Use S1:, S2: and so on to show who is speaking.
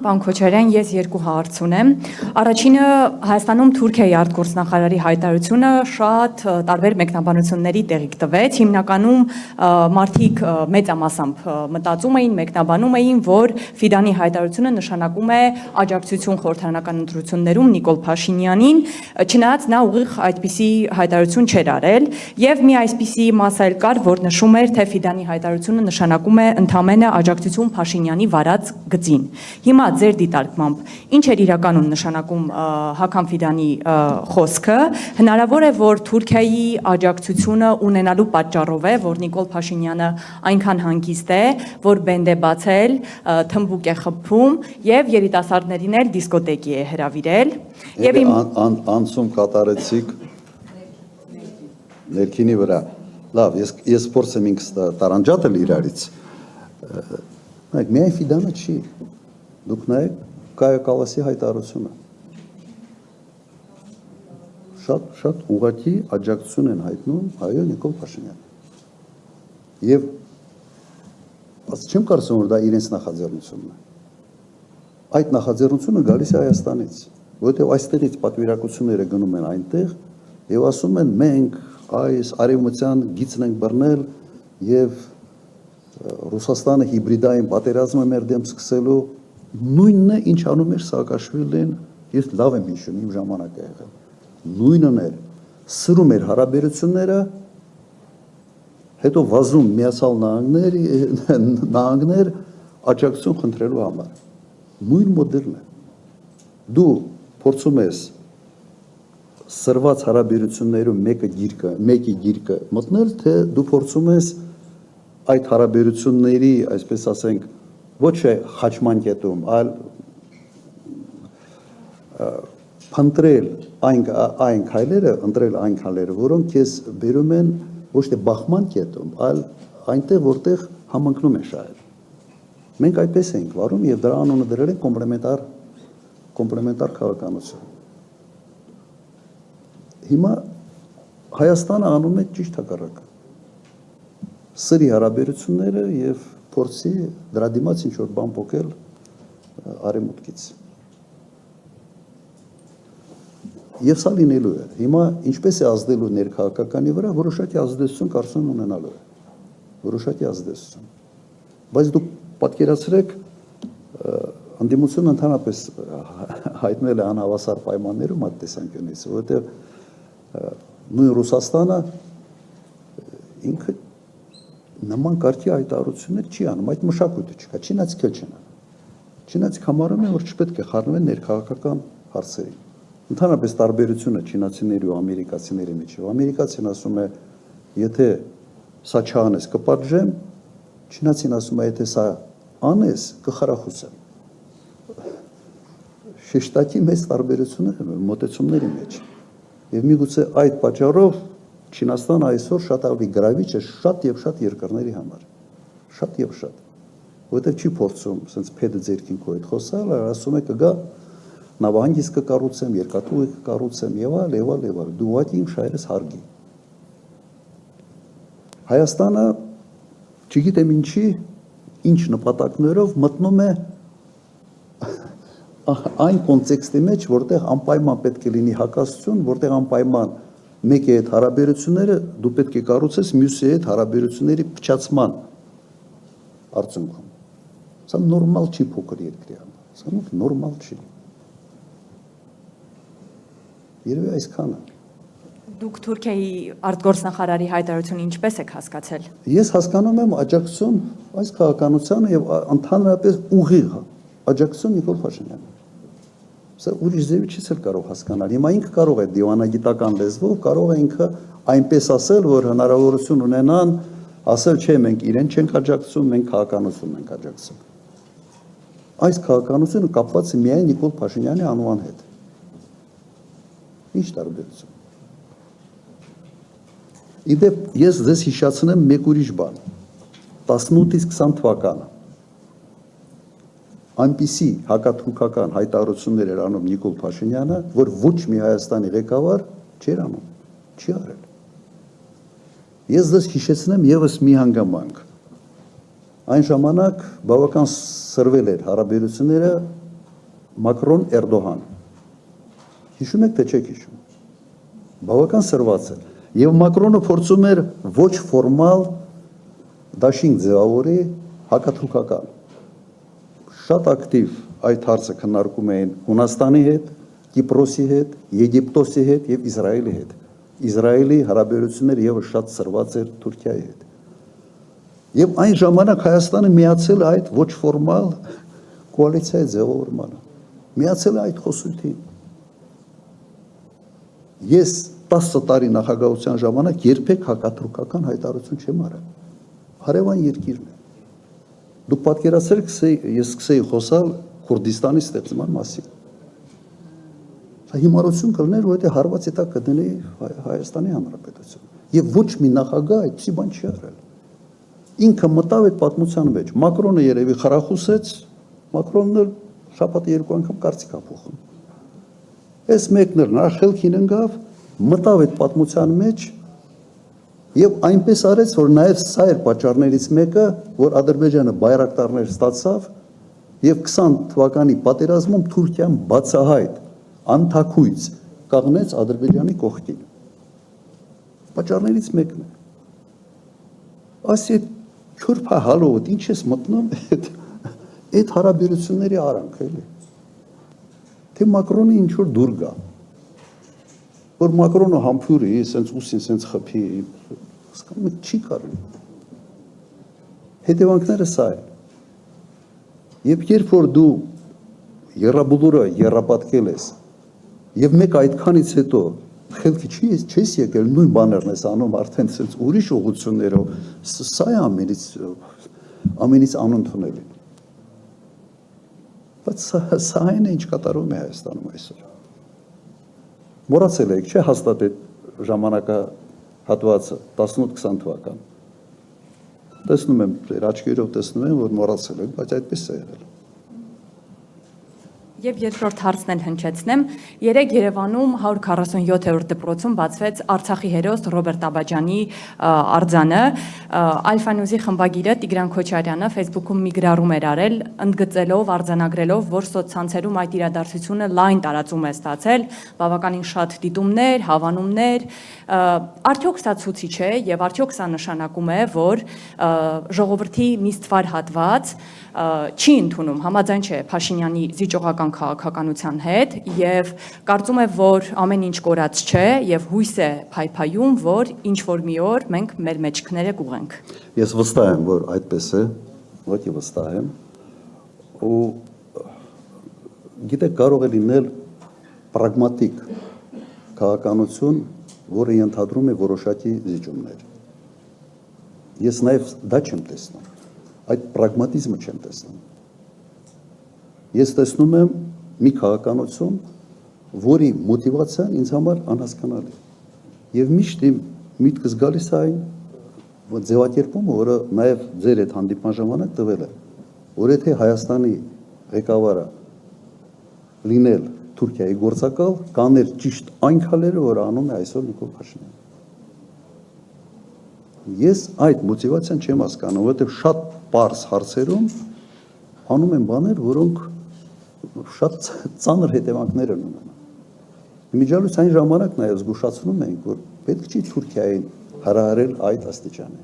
S1: պան Քոչարյան, ես երկու հարց ունեմ։ Առաջինը Հայաստանում Թուրքիայի արտգործնախարարի հայտարարությունը շատ տարբեր մեկնաբանությունների տեղիք տվեց։ Հիմնականում մարդիկ մեծամասամբ մտածում էին, մեկնաբանում էին, որ Ֆիդանի հայտարարությունը նշանակում է աջակցություն խորհրդարանական ընտրություններում Նիկոլ Փաշինյանին, չնայած նա ուղիղ այդպիսի հայտարարություն չէր արել, եւ մի այսպիսի մաս էլ կար, որ նշում էր, թե Ֆիդանի հայտարարությունը նշանակում է ընդամենը աջակցություն Փաշինյանի վարած գծին։ Հիմա ձեր դիտարկմամբ ինչ էր իրականում նշանակում Հական Ֆիդանի խոսքը, հնարավոր է, որ Թուրքիայի աջակցությունը ունենալու պատճառով է, որ Նիկոլ Փաշինյանը այնքան հանգիստ է, որ բենդ է բացել, թմբուկ է խփում եւ երիտասարդներին էլ դիսկոտեկի է հրավիրել։ Եվ
S2: անցում կատարեցիք ներքինի վրա։ Լավ, ես փորձեմ ինքս տարանջատել իրարից։ Նայեք, միայն Ֆիդանը չի։ Դուք նայեք Կայա Կալասի հայտարարությունը։ Շատ ուղղակի աջակցություն են հայտնում հայո Նիկոլ Փաշինյանին։ Եվ չեմ կարծում, որ դա իրենց նախաձեռնությունն է։ Այդ նախաձեռնությունը գալիս է Հայաստանից, որովհետև այստեղից պատվիրակությունները գնում են այնտեղ եւ ասում են մենք այս արևմտյան գիծն ենք բռնել եւ Ռուսաստանը հիբրիդային պատերազմ է մեր դեմ սկսելու, նույնն է, ինչ անում էր Սաակաշվիլին, ես լավ եմ հիշում, իմ ժամանակը եղել, նույնն էր, սրում էր հարաբերությունները, հետո վազում Միացյալ Նահանգներ աջակցություն խնդրելու համար, նույն մոդելն է, դու փորձում ես սրված հարաբերություններում մեկի գիրկը մտնել, թե դու փորձում ես այդ հարաբերությունների, այսպես ասենք, ոչ է խաչման կետում, այլ փնտրել այն քայլերը, ընտրել այն քայլերը, որոնք քեզ բերում են ոչ թե բախման կետում, այլ այնտեղ, որտեղ համընկնում է շահել։ Մենք այդպես ենք վարում եւ դրա անունը դրել են կոմպլեմենտար քաղաքականություն։ Հիմա Հայաստանը անում է ճիշտ հակառակը։ Սրի հարաբերությունները եւ փորձի դրա դիմաց ինչ որ բան փոկել արևմուտքից։ Եվ սա լինելու է։ Հիմա ինչպես է ազդելու ներքաղաքականի վրա, որոշակի ազդեցություն կարծում ունենալու է։ Որոշակի ազդեցություն։ Բայց դուք պատկերացրեք, ընդդիմությունը ընդհանրապես հայտնել է անհավասար պայմաններում այդ տեսանկյունից, որովհետեւ նույն Ռուսաստանը ինքը նման կարգի հայտարարություններ չի անում, այդ մշակույթը չկա, չինացիք էլ չեն անում։ Չինացիք համարում են, որ չպետք է խառնվեն ներքաղաքական հարցերին։ Ընդհանրապես տարբերությունը չինացիների ու ամերիկացիների միջև։ Ամերիկացին ասում է, եթե սա չանես, կպատժեմ, չինացին ասում է, եթե սա անես, կխրախուսեմ։ Շեշտակի մեծ տարբերություններ մոտեցումների մեջ։ Եվ միգուցե այդ պատճառով Չինաստանը այսօր շատ ավելի գրավիչ է շատ եւ շատ երկրների համար։ Շատ եւ շատ։ Որովհետեւ չի փորձում ասենց փեդը ձերքին քո հետ խոսալ, այլ ասում է կգա նավահանգիստ կկառուցեմ, երկաթուղի կկառուցեմ եւ այլ։ Դու ուղղակի իմ շահերս հարգի։ Հայաստանը չգիտեմ ինչ նպատակներով մտնում է այն կոնտեքստի մեջ, որտեղ անպայման պետք է լինի հակասություն, որտեղ անպայման մեկի հետ հարաբերությունները դու պետք է կառուցես մյուսի հետ հարաբերությունների փչացման արդյունքում։ Սա նորմալ չի փոքր երկրի համար։ Սա նորմալ չի։ Երևի այսքանը։
S1: Դուք Թուրքիայի արտգործնախարարի հայտարարությունը ինչպես եք հասկացել։
S2: Ես հասկանում եմ աջակցություն այս քաղաքականությանը եւ ընդհանրապես ուղիղ աջակցություն Նիկոլ Փաշինյանին։ Սա ուրիշ ձևի չես էլ կարող հասկանալ։ Հիմա ինքը կարող է դիվանագիտական լեզվով, կարող է ինքը այնպես ասել, որ հնարավորություն ունենան ասել, չէ, մենք իրեն չենք աջակցում, մենք քաղաքականություն ենք աջակցում։ Այս քաղաքականությունը կապված է միայն Նիկոլ Փաշինյանի անվան հետ։ Ինչ տարբերություն։ Իդեպ ես ձեզ հիշեցնեմ մեկ ուրիշ բան։ 18-ից 20 թվականը այնպիսի հակաթուրքական հայտարարություններ էր անում Նիկոլ Փաշինյանը, որ ոչ մի Հայաստանի ղեկավար չէր անում, չի արել։ Ես ձեզ հիշեցնեմ եւս մի հանգամանք։ Այն ժամանակ բավական սրվել էր հարաբերությունները Մակրոն-Էրդողան։ Հիշում եք, թե չեք հիշում։ Բավական սրված է։ Եվ Մակրոնը փորձում էր ոչ ֆորմալ դաշինք ձևավորի հակաթուրքական։ Շատ ակտիվ այդ հարցը քննարկում էին Հունաստանի հետ, Կիպրոսի հետ, Եգիպտոսի հետ եւ Իսրայելի հետ։ Իսրայելի հարաբերությունները եւս շատ սրված էր Թուրքիայի հետ։ Եվ այն ժամանակ Հայաստանը միացել է այդ ոչ ֆորմալ կոալիցիայի ձևավորմանը։ Միացել է այդ խոսույթին։ Ես 10 տարի նախագահության ժամանակ երբեք հակաթուրքական հայտարարություն չեմ արել։ Հարևան երկիրն է։ Դուք պատկերացրեք, ես սկսեի խոսալ Քուրդիստանի ստեղծման մասին։ Սա հիմարություն կլներ, որովհետեւ հարվածի տակ կդնի Հայաստանի Հանրապետություն։ Եվ ոչ մի նախագահ այդպիսի բան չի արել։ Ինքը մտավ այդ պատմության մեջ։ Մակրոնը երևի խրախուսեց, Մակրոնն էլ շաբաթը 2 անգամ կարծիք ա փոխում։ Այս մեկն էլ նրա խելքին ընկավ, մտավ այդ պատմության մեջ եւ այնպես արեց, որ նաեւ սա էր պատճառներից մեկը, որ Ադրբեջանը բայրակտարներ ստացավ եւ 20 թվականի պատերազմում Թուրքիան բացահայտ անթաքույց կանգնեց Ադրբեջանի կողքին։ Պատճառներից մեկն է։ Ասի քյուրփա հալոտ, ինչ ես մտնում այդ հարաբերությունների արանք էլի։ Թե Մակրոնը ինչ որ դուր գա։ Որ Մակրոնը համբուրի, սենց ուսին սենց խփի, հասկանում եք չի կարելի։ Հետևանքները սա են։ Եվ երբ որ դու երրաբուլուրը երրապատկել ես, եւ մեկ այդքանից հետո խելքի չես եկել, նույն բաներն ես անում արդեն սենց ուրիշ ուղղություններով, սա է ամենից անընդունելի։ Բայց սա այն է, ինչ կատարում է Հայաստանում այսօր։ Մոռացել եք, չէ՞ հաստատ այդ ժամանակահատվածը 18-20 թվական։ Տեսնում եմ, ձեր աչքերով տեսնում եմ, որ մոռացել եք, բայց այդպես է եղել։
S1: Եվ երկրորդ հարցն էլ հնչեցնեմ, երեկ Երևանում 147-րդ դպրոցում բացվեց Արցախի հերոս Ռոբերտ Աբաջյանի արձանը, Alpha News-ի խմբագիրը Տիգրան Քոչարյանը Facebook-ում մի գրառում էր արել, ընդգծելով, արձանագրելով, որ սոցցանցերում այդ իրադարձությունը լայն տարածում է ստացել, բավականին շատ դիտումներ, հավանումներ, արդյոք սա ցույցիչ է եւ արդյոք սա նշանակում է, որ ժողովրդի մի ստվար հատված չի ընդունում, համաձայն չէ Փաշինյանի զիջողական քաղաքականության հետ եւ կարծում է, որ ամեն ինչ կորած չէ եւ հույս է փայփայում, որ ինչ որ մի օր մենք մեր մեջքները կուղենք։
S2: Ես վստահ եմ, որ այդպես է, ոչ վստահ եմ։ Ու գիտեք, կարող է լինել պրագմատիկ քաղաքականություն, որը ենթադրում է որոշակի զիջումներ։ Ես նաեւ դա չեմ տեսնում։ Այդ պրագմատիզմը չեմ տեսնում։ Ես տեսնում եմ մի քաղաքականություն, որի մոտիվացիան ինձ համար անհասկանալի է։ Եվ միշտ իմ միտքս գալիս է այն ձևակերպումը, որը նաև ձեր այդ հանդիպման ժամանակ տվել է, որ եթե Հայաստանի ղեկավարը լինել Թուրքիայի գործակալ, կաներ ճիշտ այն քայլերը, որ անում է այսօր Նիկոլ Փաշինյանը։ Ես այդ մոտիվացիան չեմ հասկանում, որովհետև շատ պարզ հարցերում անում են բաներ, որոնք շատ ծանր հետևանքներ են ունենում։ Իմիջիալույս այն ժամանակ նաև զգուշացնում ենք, որ պետք չի Թուրքիային հրահրել այդ աստիճանի։